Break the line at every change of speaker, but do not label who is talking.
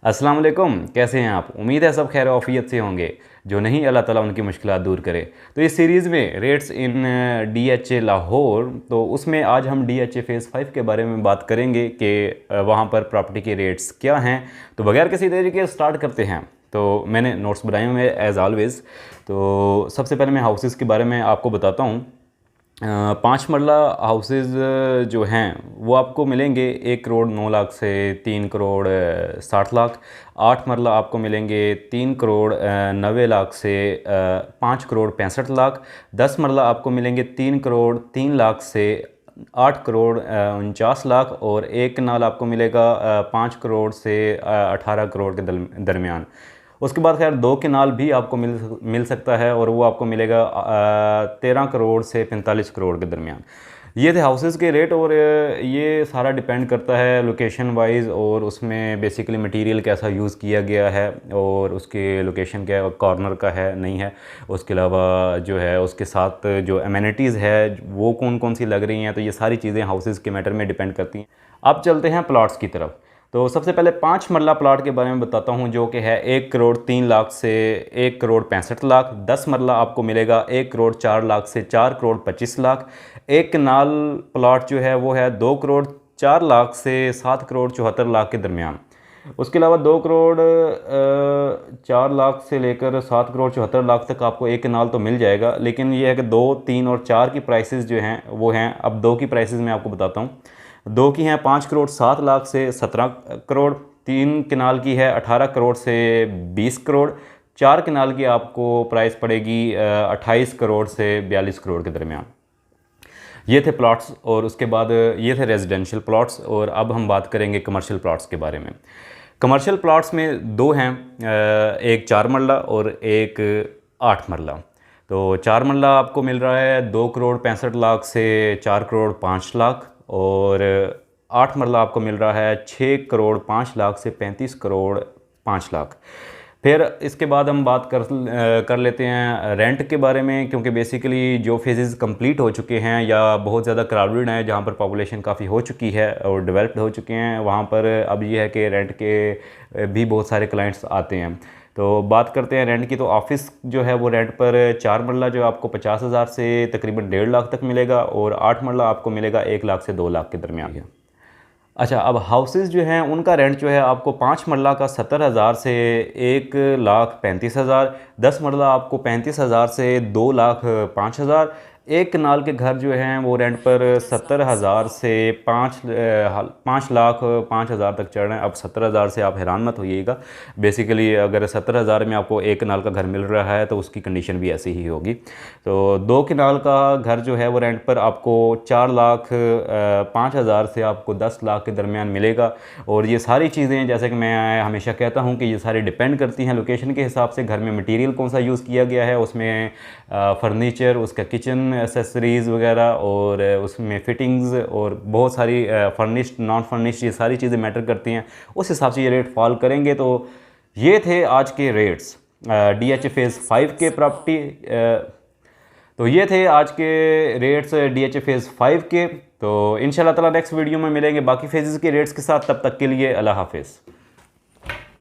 अस्सलाम वालेकुम, कैसे हैं आप? उम्मीद है सब खैर आफियत से होंगे। जो नहीं, अल्लाह ताला उनकी मुश्किलात दूर करे। तो इस सीरीज़ में रेट्स इन DHA लाहौर, तो उसमें आज हम DHA फ़ेज़ 5 के बारे में बात करेंगे कि वहाँ पर प्रॉपर्टी के रेट्स क्या हैं। तो बगैर किसी देरी के स्टार्ट करते हैं। तो मैंने नोट्स बनाए हुए हैं एज़ ऑलवेज़। तो सबसे पहले मैं हाउसेज़ के बारे में आपको बताता हूँ। 5 मरला हाउसेज़ जो हैं वो आपको मिलेंगे 1 करोड़ 9 लाख से 3 करोड़ 60 लाख। 8 मरला आपको मिलेंगे 3 करोड़ 90 लाख से 5 करोड़ 65 लाख। 10 मरला आपको मिलेंगे 3 करोड़ 3 लाख से 8 करोड़ 49 लाख। और एक कनाल आपको मिलेगा 5 करोड़ से 18 करोड़ के दरमियान। उसके बाद खैर 2 कनाल भी आपको मिल सकता है और वो आपको मिलेगा 13 करोड़ से 45 करोड़ के दरमियान। ये थे हाउसेज़ के रेट। और ये सारा डिपेंड करता है लोकेशन वाइज, और उसमें बेसिकली मटेरियल कैसा यूज़ किया गया है और उसके लोकेशन क्या है, कॉर्नर का है नहीं है। उसके अलावा जो है उसके साथ जो एमिनिटीज़ है वो कौन कौन सी लग रही हैं। तो ये सारी चीज़ें हाउसेज़ के मैटर में डिपेंड करती हैं। अब चलते हैं प्लॉट्स की तरफ। तो सबसे पहले 5 मरला प्लाट के बारे में बताता हूँ, जो कि है 1 करोड़ 3 लाख से 1 करोड़ 65 लाख। 10 मरला आपको मिलेगा 1 करोड़ 4 लाख से 4 करोड़ 25 लाख। एक कनाल प्लाट जो है वो है 2 करोड़ 4 लाख से 7 करोड़ 74 लाख के दरमियान। उसके अलावा 2 करोड़ 4 लाख से लेकर 7 करोड़ 74 लाख तक आपको एक कनाल तो मिल जाएगा। लेकिन ये है कि 2, 3 और 4 की प्राइसेस जो हैं वो हैं, अब 2 की प्राइसेस मैं आपको बताता हूँ। 2 की हैं 5 करोड़ 7 लाख से 17 करोड़। 3 कनाल की है 18 करोड़ से 20 करोड़। 4 कनाल की आपको प्राइस पड़ेगी 28 करोड़ से 42 करोड़ के दरमियान। ये थे प्लॉट्स, और उसके बाद ये थे रेजिडेंशियल प्लॉट्स। और अब हम बात करेंगे कमर्शियल प्लॉट्स के बारे में। कमर्शियल प्लॉट्स में 2 हैं, एक 4 मरला और एक 8 मरला। तो 4 मरला आपको मिल रहा है 2 करोड़ 65 लाख से 4 करोड़ 5 लाख। और 8 मरला आपको मिल रहा है 6 करोड़ 5 लाख से 35 करोड़ 5 लाख। फिर इसके बाद हम बात कर लेते हैं रेंट के बारे में, क्योंकि बेसिकली जो फेजेस कंप्लीट हो चुके हैं या बहुत ज़्यादा क्राउडेड हैं, जहाँ पर पॉपुलेशन काफ़ी हो चुकी है और डेवलप्ड हो चुके हैं, वहाँ पर अब ये है कि रेंट के भी बहुत सारे क्लाइंट्स आते हैं। तो बात करते हैं रेंट की। तो ऑफ़िस जो है वो रेंट पर 4 मरला जो आपको 50,000 से तकरीबन 1.5 लाख तक मिलेगा, और 8 मरला आपको मिलेगा 1 लाख से 2 लाख के दरमियान। अच्छा, अब हाउसेज़ जो हैं उनका रेंट जो है आपको 5 मरला का 70,000 से 1,35,000। 10 मरला आपको 35,000 से 2,05,000। एक कनाल के घर जो हैं वो रेंट पर 70,000 से 5,05,000 तक चढ़ रहे हैं। अब 70,000 से आप हैरान मत होइएगा। बेसिकली अगर 70,000 में आपको एक कनाल का घर मिल रहा है तो उसकी कंडीशन भी ऐसी ही होगी। तो 2 कनाल का घर जो है वो रेंट पर आपको 4,05,000 से आपको 10 लाख के दरमियान मिलेगा। और ये सारी चीज़ें, जैसे कि मैं हमेशा कहता हूँ कि ये सारी डिपेंड करती हैं लोकेशन के हिसाब से, घर में मटेरियल कौन सा यूज़ किया गया है, उसमें फर्नीचर, उसका किचन एसेसरीज़ वगैरह, और उसमें फ़िटिंग्स और बहुत सारी फर्निश्ड नॉन फर्निश्ड, ये सारी चीज़ें मैटर करती हैं। उस हिसाब से ये रेट फॉल करेंगे। तो ये थे आज के रेट्स DHA फ़ेज़ 5 के प्रॉपर्टी। तो ये थे आज के रेट्स DHA फ़ेज़ 5 के। तो इंशाल्लाह ताला नेक्स्ट वीडियो में मिलेंगे बाकी फेजेस के रेट्स के साथ। तब तक के लिए अल्लाह हाफिज़।